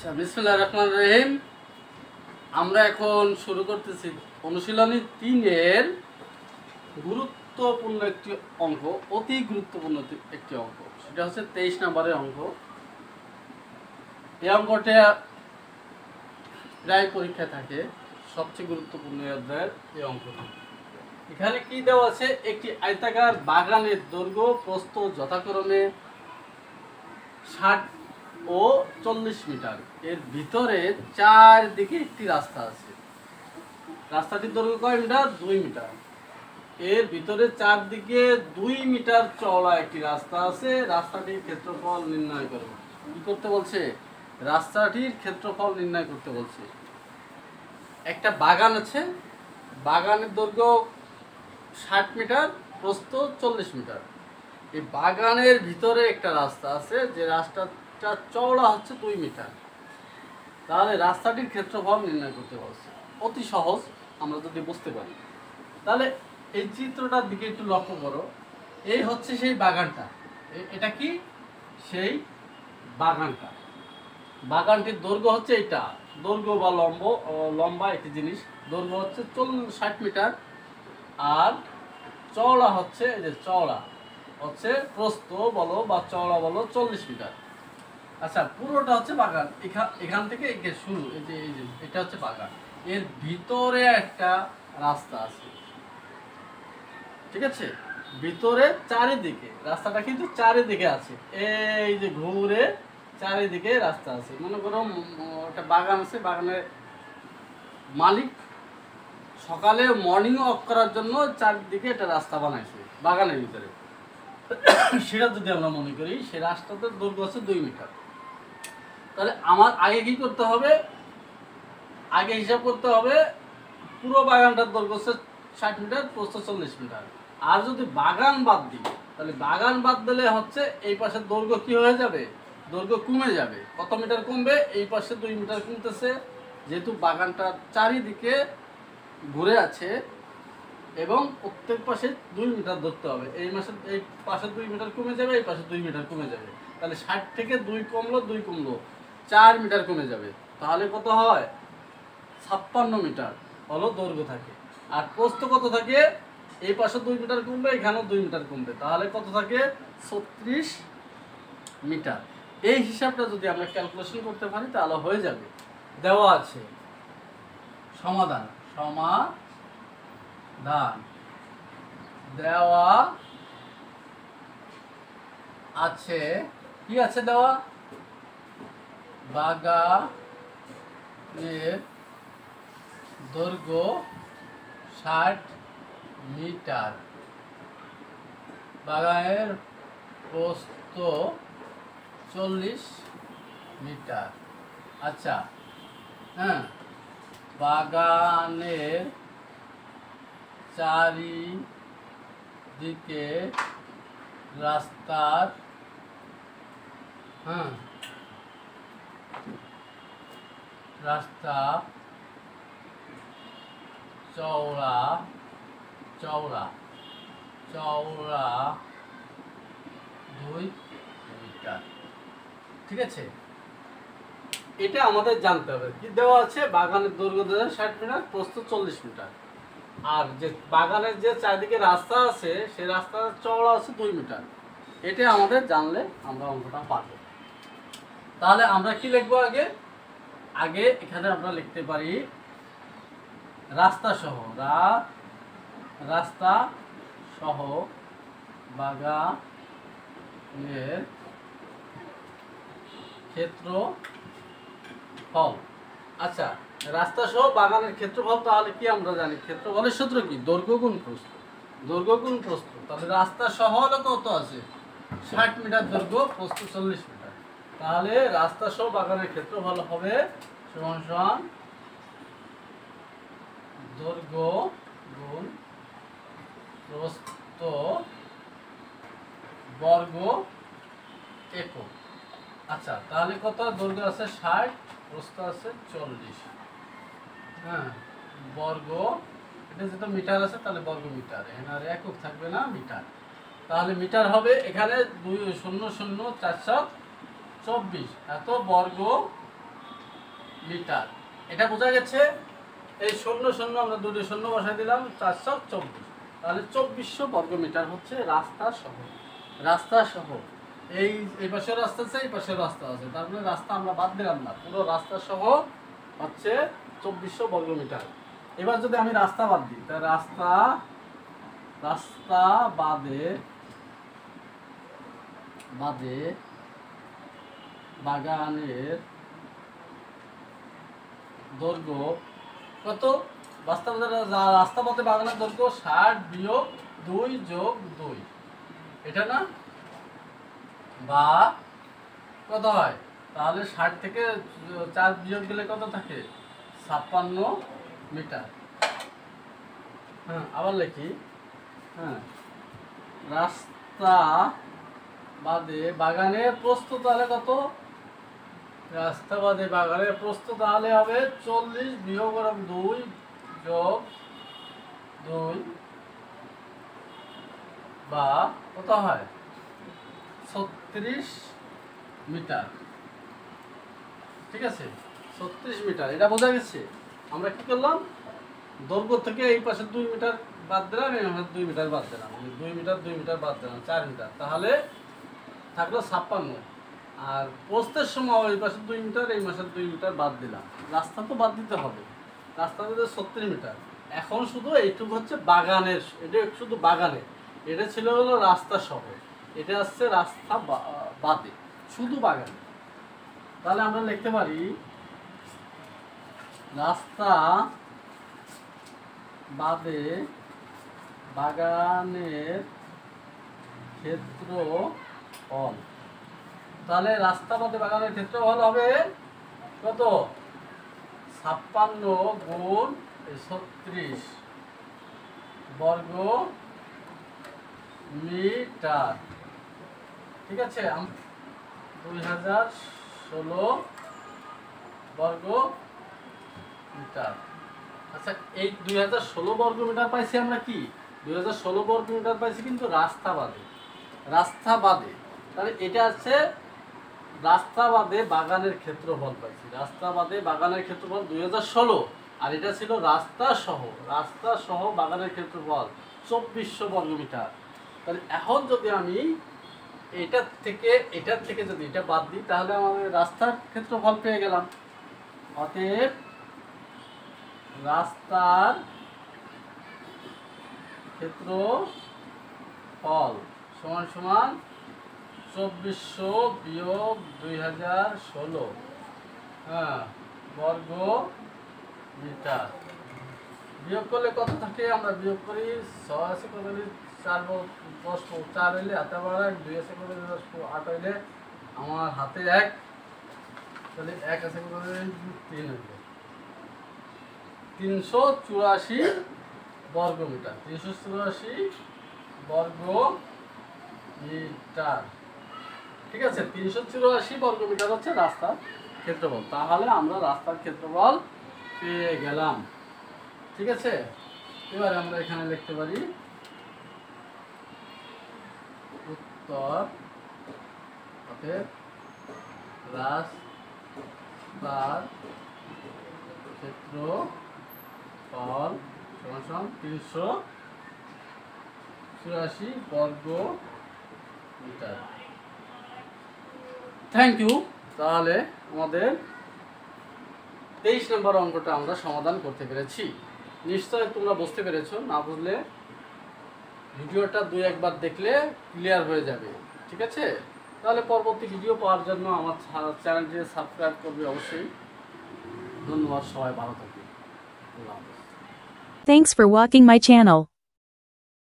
আচ্ছা, বিসমিল্লাহির রহমানির রহিম। আমরা এখন শুরু করতেছি অনুশীলনী 3-এর গুরুত্বপূর্ণ একটি অঙ্ক, অতি গুরুত্বপূর্ণ একটি অঙ্ক। সেটা হচ্ছে 23 নম্বরের অঙ্ক। এই অঙ্কটা প্রায় পরীক্ষায় থাকে, সবচেয়ে গুরুত্বপূর্ণ অধ্যায়ের এই অঙ্কটি। এখানে কি দেওয়া আছে? একটি আয়তাকার বাগানের দৈর্ঘ্য প্রস্থ যথাক্রমে 60 ও 40 মিটার। এর ভিতরে চারদিকে একটি রাস্তা আছে। রাস্তাটির দৈর্ঘ্য কয় মিটার? 2 মিটার। এর ভিতরে চারদিকে 2 মিটার চওড়া একটি রাস্তা আছে। রাস্তাটির ক্ষেত্রফল নির্ণয় করো। কি করতে বলছে? রাস্তাটির ক্ষেত্রফল নির্ণয় করতে বলছে। একটা বাগান আছে, বাগানের দৈর্ঘ্য 60 মিটার, প্রস্থ 40 মিটার। এই বাগানের ভিতরে একটা রাস্তা আছে, যে রাস্তাটা চওড়া হচ্ছে 2 মিটার। তাহলে রাস্তাটির ক্ষেত্রফল নির্ণয় করতে বলছে। অতি সহজ, আমরা যদি বুঝতে পারি। তাহলে এই চিত্রটার দিকে একটু লক্ষ্য করো। এই হচ্ছে সেই বাগানটা। এটা কি? সেই বাগানটা। বাগানটির দৈর্ঘ্য হচ্ছে এটা, দৈর্ঘ্য বা লম্বা একটি জিনিস। দৈর্ঘ্য হচ্ছে 60 মিটার, আর চওড়া হচ্ছে, এই যে চওড়া হচ্ছে, প্রস্থ বলো বা চওড়া বলো 40 মিটার। আচ্ছা, পুরোটা হচ্ছে বাগান। এখান থেকে শুরু, এই যে এটা হচ্ছে বাগান। এর ভিতরে একটা রাস্তা আছে, ঠিক আছে? ভিতরে চারিদিকে রাস্তাটা কিন্তু চারিদিকে আছে, এই যে ঘুরে চারিদিকে রাস্তা আছে। মনে করো একটা বাগান আছে, বাগানের মালিক সকালে মর্নিং ওয়াক করার জন্য চারিদিকে একটা রাস্তা বানাইছে বাগানের ভিতরে। সেটা যদি আমরা মনে করি, সেই রাস্তাটার দৈর্ঘ্য হচ্ছে 2 মিটার। তাহলে আমার আগে কি করতে হবে? আগে হিসাব করতে হবে পুরো বাগানটার দৈর্ঘ্য হচ্ছে 60 মিটার, প্রস্থ 40 মিটার। আর যদি বাগান বাদ দিই, তাহলে বাগান বাদ দিলে হচ্ছে এই পাশের দৈর্ঘ্য কি হয়ে যাবে? দৈর্ঘ্য কমে যাবে। কত মিটার কমবে? এই পাশে 2 মিটার কমতেছে, যেহেতু বাগানটার চারিদিকে ঘুরে আছে এবং প্রত্যেক পাশে 2 মিটার ধরতে হবে। এই পাশে 2 মিটার কমে যাবে, এই পাশে 2 মিটার কমে যাবে। তাহলে 60 থেকে 2 কমলো, 2 কমলো, 4 মিটার কমে যাবে। তাহলে কত হয়? 56 মিটার হলো দৈর্ঘ্য থাকে। আর প্রস্থ কত থাকে? এই পাশে 2 মিটার কমবে, এখানেও 2 মিটার কমবে। তাহলে কত থাকে? 36 মিটার। এই হিসাবটা যদি আমরা ক্যালকুলেশন করতে পারি, তাহলে হয়ে যাবে। দেওয়া আছে সমাধান, দেওয়া আছে। কি আছে দেওয়া? বাগানের দৈর্ঘ্য 60 মিটার, বাগানের প্রস্থ 40 মিটার। আচ্ছা, হ্যাঁ, বাগানের চারিদিকে রাস্তার রাস্তা চওড়া 2 মিটার। ঠিক আছে, এটা আমাদের জানতে হবে। কি দেওয়া আছে? বাগানের দৈর্ঘ্য 60 মিটার, প্রস্থ 40 মিটার। আর যে বাগানের যে চারিদিকে রাস্তা আছে, সেই রাস্তার চওড়া আছে 2 মিটার। এটা আমাদের জানলে আমরা অঙ্কটা পারবো। তাহলে আমরা কি লিখবো? আগে এখানে আমরা লিখতে পারি রাস্তা সহ বাগানের ক্ষেত্রফল। আচ্ছা, রাস্তা সহ বাগানের ক্ষেত্রফল। তাহলে কি আমরা জানি? ক্ষেত্রফলের সূত্র কি? দৈর্ঘ্য গুণ প্রস্থ। তাহলে রাস্তা সহ হলো কত আছে? 60 মিটার দৈর্ঘ্য, প্রস্থ 40 মিটার। তাহলে রাস্তা সহ বাগানের ক্ষেত্রফল হবে সমান দৈর্ঘ্য গুণ প্রস্থ বর্গ একক। আচ্ছা, তাহলে কত? দৈর্ঘ্য আছে 60, প্রস্থ আছে 40, হ্যাঁ, বর্গ। এটা যেটা মিটার আছে, তাহলে বর্গ মিটার, এখানে আর একক থাকবে না, মিটার। তাহলে মিটার হবে এখানে 2 0 0 4 7 24, এত বর্গ মিটার। এটা বোঝা গেছে। এই 0 0 আমরা দুটো 0 বসাই দিলাম, 424। তাহলে 2400 বর্গ মিটার হচ্ছে রাস্তা সহ। রাস্তা সহ এই পাশের রাস্তা আছে, এই পাশের রাস্তা আছে, তার মানে রাস্তা আমরা বাদ দিলাম না, পুরো রাস্তা সহ হচ্ছে 2400 বর্গ মিটার। এবার যদি আমি রাস্তা বাদ দিই, তাহলে রাস্তা বাদে বাগানের দৈর্ঘ্য কত? রাস্তা পথে বাগানের দৈর্ঘ্য 60 বিয়োগ 2 যোগ 2, এটা না? বা কত হয়? তাহলে 60 থেকে 4 বিয়োগ দিলে কত থাকে? 56 মিটার। হ্যাঁ, আবার লিখি। হ্যাঁ, রাস্তা বাদে বাগানের প্রস্থ তাহলে কত? রাস্তা বাদে বাগানের প্রস্থ তাহলে হবে 40 বিয়োগ 2 যোগ 2, বা কত হয়? 36 মিটার। ঠিক আছে, 36 মিটার। এটা বোঝা গেছে। আমরা কি করলাম? দৈর্ঘ্য থেকে এই পাশে 2 মিটার বাদ দিলাম, এই পাশে 2 মিটার বাদ দিলাম, 2 মিটার 2 মিটার বাদ দিলাম, 4 মিটার। তাহলে থাকলো 56। আর প্রস্থের সময় ওই পাশে 2 মিটার, এই মাসে 2 মিটার বাদ দিলাম। রাস্তা তো বাদ দিতে হবে, রাস্তা হচ্ছে 36 মিটার। এখন শুধু এইটুকু হচ্ছে বাগানের, এটা শুধু বাগানের। এটা ছিল হলো রাস্তা সহ, এটা হচ্ছে রাস্তা বাদে, শুধু বাগানে। তাহলে আমরা লিখতে পারি রাস্তা বাদে বাগানের ক্ষেত্রফল। তাহলে রাস্তা বাদে বাগানের ক্ষেত্রফল হবে কত? 56 গুণ 36 বর্গ মিটার। ঠিক আছে, 2016 বর্গ মিটার। আচ্ছা, এই 2016 বর্গ মিটার পাইছি আমরা কি? 2016 বর্গ মিটার পাইছি কিন্তু রাস্তা বাদে। তাহলে এটা আছে রাস্তা বাদে বাগানের ক্ষেত্রফল পাইছি। রাস্তা বাদে বাগানের ক্ষেত্রফল 2016, আর এটা ছিল রাস্তা সহ বাগানের ক্ষেত্রফল 2400 বর্গ মিটার। তাহলে এখন যদি আমি এটার থেকে যদি এটা বাদ দিই, তাহলে আমাদের রাস্তার ক্ষেত্রফল পেয়ে গেলাম। অতএব রাস্তার ক্ষেত্রফল সমান সমান 2400 বিয়োগ 2016 বর্গ মিটার। বিয়োগ করলে কত থাকে? আমরা বিয়োগ করি 6 আছে কত? 4 10 4 হইলে হাতে আবার 2 আছে কত? 10 8 হইলে আমার হাতে 1, তাহলে 1 আছে কত? 3 হইলে 384 বর্গ মিটার। 384 বর্গ মিটার। ঠিক আছে, 384 বর্গ মিটার হচ্ছে রাস্তার ক্ষেত্রফল। তাহলে আমরা রাস্তার ক্ষেত্রফল পেয়ে গেলাম। ঠিক আছে, এবার আমরা এখানে লিখতে পারি উত্তর। অতএব রাস্তার ক্ষেত্রফল সমান 384 বর্গ মিটার। Thank you. তাহলে আমাদের 23 নম্বর অঙ্কটা আমরা সমাধান করতে পেরেছি। নিশ্চয় তোমরা বুঝতে পেরেছো। না বুঝলে ভিডিওটা 2-1 বার দেখলে ক্লিয়ার হয়ে যাবে। ঠিক আছে, তাহলে পরবর্তী ভিডিও পাওয়ার জন্য আমার চ্যানেলটি সাবস্ক্রাইব করবে অবশ্যই। ধন্যবাদ, সবাই ভালো থাকবে। আল্লাহ হাফেজ। Thanks for watching my channel.